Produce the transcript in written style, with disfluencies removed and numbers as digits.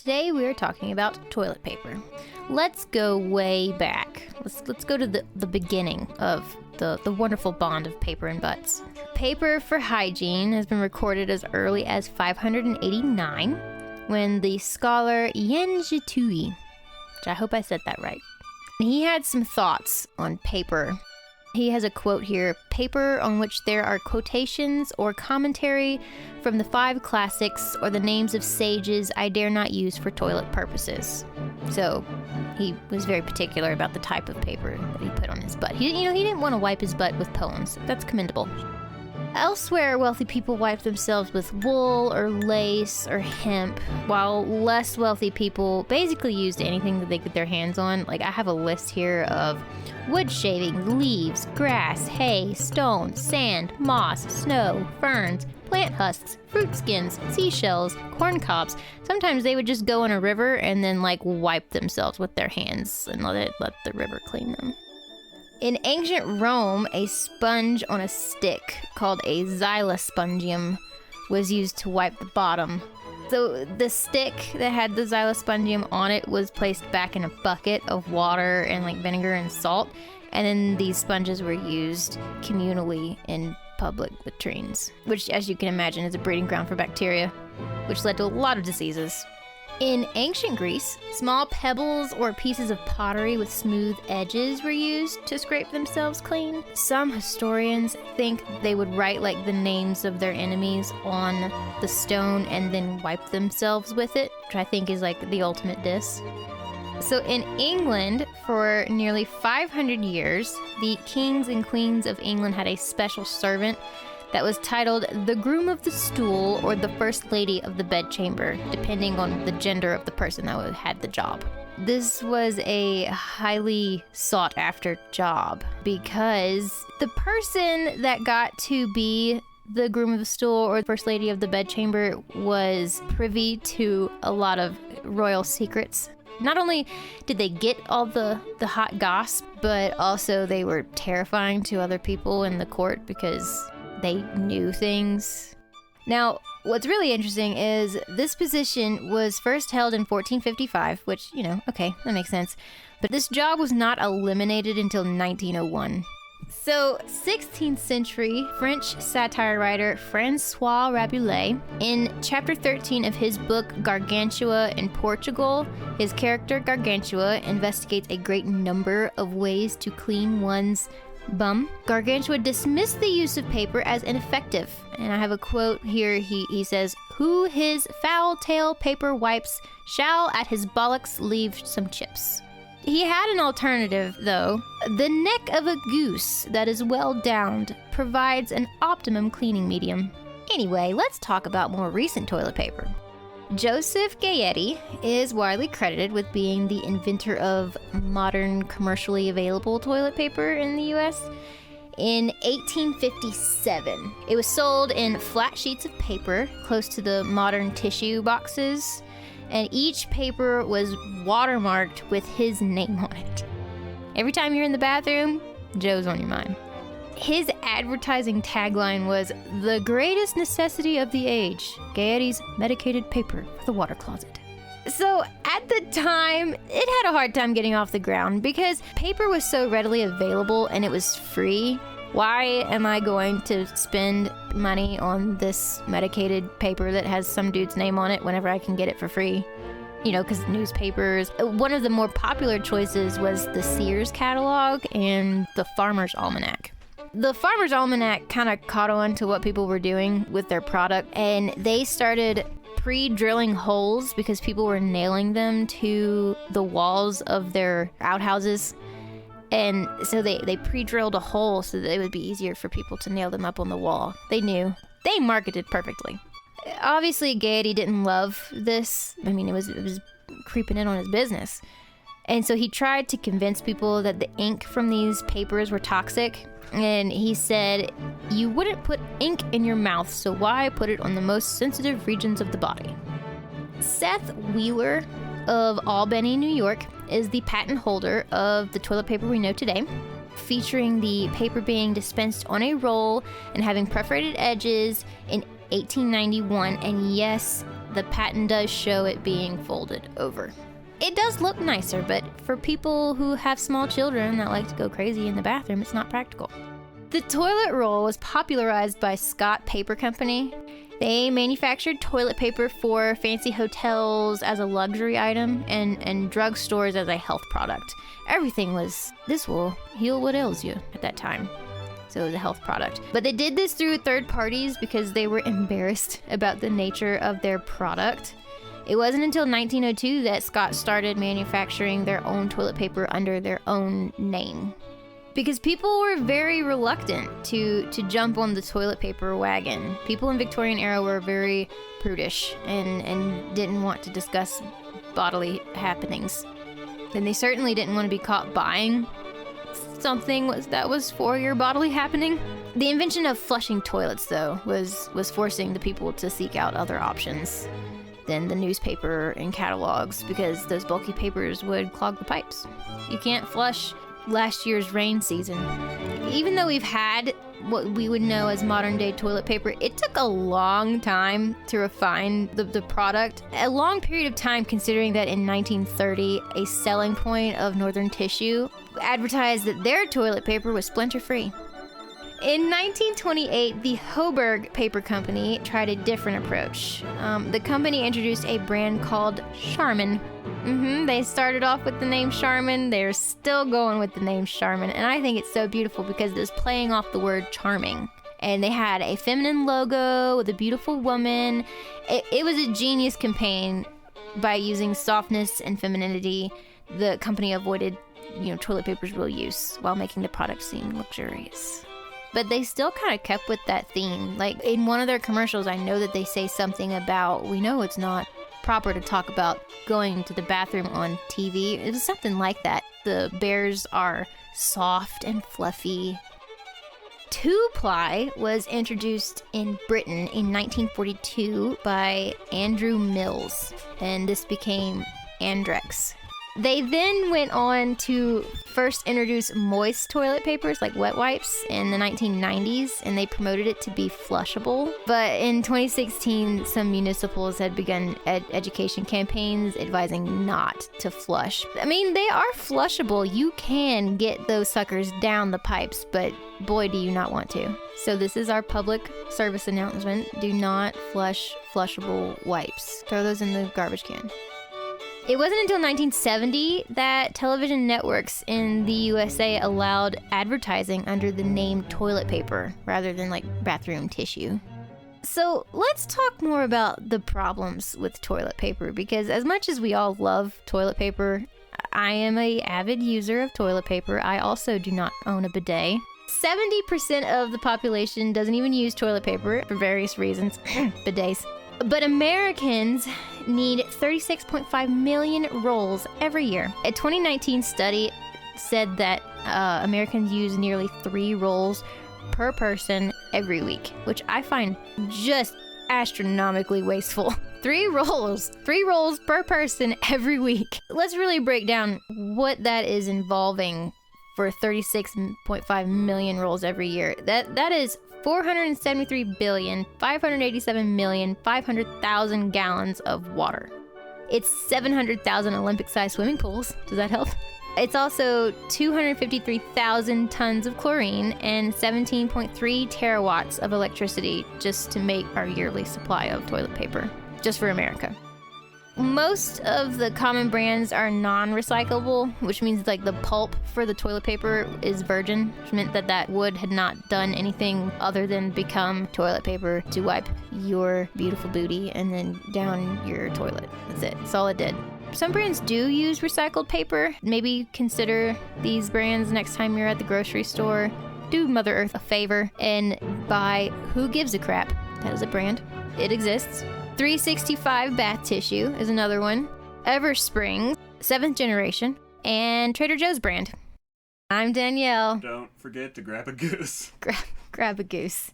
Today we are talking about toilet paper. Let's go way back. Let's go to the beginning of the wonderful bond of paper and butts. Paper for hygiene has been recorded as early as 589 when the scholar Yen Jitui, which I hope I said that right, he had some thoughts on paper. He has a quote here: paper on which there are quotations or commentary from the 5 classics or the names of sages I dare not use for toilet purposes. So he was very particular about the type of paper that he put on his butt. He didn't want to wipe his butt with poems. That's commendable. Elsewhere, wealthy people wipe themselves with wool or lace or hemp, while less wealthy people basically used anything that they get their hands on. Like, I have a list here of wood shavings, leaves, grass, hay, stone, sand, moss, snow, ferns, plant husks, fruit skins, seashells, corn cobs. Sometimes they would just go in a river and then wipe themselves with their hands and let the river clean them. In ancient Rome, a sponge on a stick called a xylospongium was used to wipe the bottom. So the stick that had the xylospongium on it was placed back in a bucket of water and vinegar and salt, and then these sponges were used communally in public latrines, which, as you can imagine, is a breeding ground for bacteria, which led to a lot of diseases. In ancient Greece, small pebbles or pieces of pottery with smooth edges were used to scrape themselves clean. Some historians think they would write the names of their enemies on the stone and then wipe themselves with it, which I think is the ultimate diss. So in England, for nearly 500 years, the kings and queens of England had a special servant that was titled the groom of the stool or the first lady of the bedchamber, depending on the gender of the person that had the job. This was a highly sought after job because the person that got to be the groom of the stool or first lady of the bedchamber was privy to a lot of royal secrets. Not only did they get all the hot gossip, but also they were terrifying to other people in the court because they knew things. Now, what's really interesting is this position was first held in 1455, which, okay, that makes sense. But this job was not eliminated until 1901. So, 16th century French satire writer François Rabelais, in chapter 13 of his book Gargantua in Portugal, his character Gargantua investigates a great number of ways to clean one's bum. Gargantua dismissed the use of paper as ineffective. And I have a quote here. He says, "Who his foul tail paper wipes shall at his bollocks leave some chips." He had an alternative, though. The neck of a goose that is well downed provides an optimum cleaning medium. Anyway, let's talk about more recent toilet paper. Joseph Gayety is widely credited with being the inventor of modern commercially available toilet paper in the US. In 1857, it was sold in flat sheets of paper close to the modern tissue boxes, and each paper was watermarked with his name on it. Every time you're in the bathroom, Joe's on your mind. His advertising tagline was, "The greatest necessity of the age, Gayety's medicated paper for the water closet." So at the time, it had a hard time getting off the ground because paper was so readily available and it was free. Why am I going to spend money on this medicated paper that has some dude's name on it whenever I can get it for free? Because newspapers. One of the more popular choices was the Sears catalog and the Farmer's Almanac. The Farmer's Almanac kind of caught on to what people were doing with their product, and they started pre-drilling holes because people were nailing them to the walls of their outhouses. And so they pre-drilled a hole so that it would be easier for people to nail them up on the wall. They knew. They marketed perfectly. Obviously, Gayety didn't love this. I mean, it was creeping in on his business. And so he tried to convince people that the ink from these papers were toxic. And he said, "You wouldn't put ink in your mouth, so why put it on the most sensitive regions of the body?" Seth Wheeler of Albany, New York, is the patent holder of the toilet paper we know today, featuring the paper being dispensed on a roll and having perforated edges in 1891. And yes, the patent does show it being folded over. It does look nicer, but for people who have small children that like to go crazy in the bathroom, it's not practical. The toilet roll was popularized by Scott Paper Company. They manufactured toilet paper for fancy hotels as a luxury item and drugstores as a health product. Everything was, this will heal what ails you at that time. So it was a health product. But they did this through third parties because they were embarrassed about the nature of their product. It wasn't until 1902 that Scott started manufacturing their own toilet paper under their own name. Because people were very reluctant to jump on the toilet paper wagon. People in Victorian era were very prudish and didn't want to discuss bodily happenings. And they certainly didn't want to be caught buying something that was for your bodily happening. The invention of flushing toilets, though, was forcing the people to seek out other options than the newspaper and catalogs, because those bulky papers would clog the pipes. You can't flush last year's rain season. Even though we've had what we would know as modern day toilet paper, it took a long time to refine the product. A long period of time, considering that in 1930, a selling point of Northern Tissue advertised that their toilet paper was splinter-free. In 1928, the Hoburg Paper Company tried a different approach. The company introduced a brand called Charmin. They started off with the name Charmin. They're still going with the name Charmin. And I think it's so beautiful because it was playing off the word charming. And they had a feminine logo with a beautiful woman. It was a genius campaign. By using softness and femininity, the company avoided, toilet paper's real use while making the product seem luxurious. But they still kind of kept with that theme. Like in one of their commercials, I know that they say something about, we know it's not proper to talk about going to the bathroom on TV. It was something like that. The bears are soft and fluffy. Two-ply was introduced in Britain in 1942 by Andrew Mills, and this became Andrex. They then went on to first introduce moist toilet papers like wet wipes in the 1990s, and they promoted it to be flushable. But in 2016, some municipals had begun education campaigns advising not to flush. I mean, they are flushable. You can get those suckers down the pipes, but boy, do you not want to. So this is our public service announcement. Do not flush flushable wipes. Throw those in the garbage can. It wasn't until 1970 that television networks in the USA allowed advertising under the name toilet paper rather than like bathroom tissue. So let's talk more about the problems with toilet paper, because as much as we all love toilet paper, I am an avid user of toilet paper. I also do not own a bidet. 70% of the population doesn't even use toilet paper for various reasons. Bidets. But Americans need 36.5 million rolls every year. A 2019 study said that Americans use nearly 3 rolls per person every week, which I find just astronomically wasteful. 3 rolls per person every week. Let's really break down what that is involving for 36.5 million rolls every year. That is 473,587,500,000 gallons of water. It's 700,000 Olympic-sized swimming pools. Does that help? It's also 253,000 tons of chlorine and 17.3 terawatts of electricity just to make our yearly supply of toilet paper, just for America. Most of the common brands are non-recyclable, which means like the pulp for the toilet paper is virgin, which meant that wood had not done anything other than become toilet paper to wipe your beautiful booty and then down your toilet. That's it. That's all it did. Some brands do use recycled paper. Maybe consider these brands next time you're at the grocery store. Do Mother Earth a favor and buy Who Gives a Crap. That is a brand. It exists. 365 bath tissue is another one. Everspring, 7th generation, and Trader Joe's brand. I'm Danielle. Don't forget to grab a goose. Grab a goose.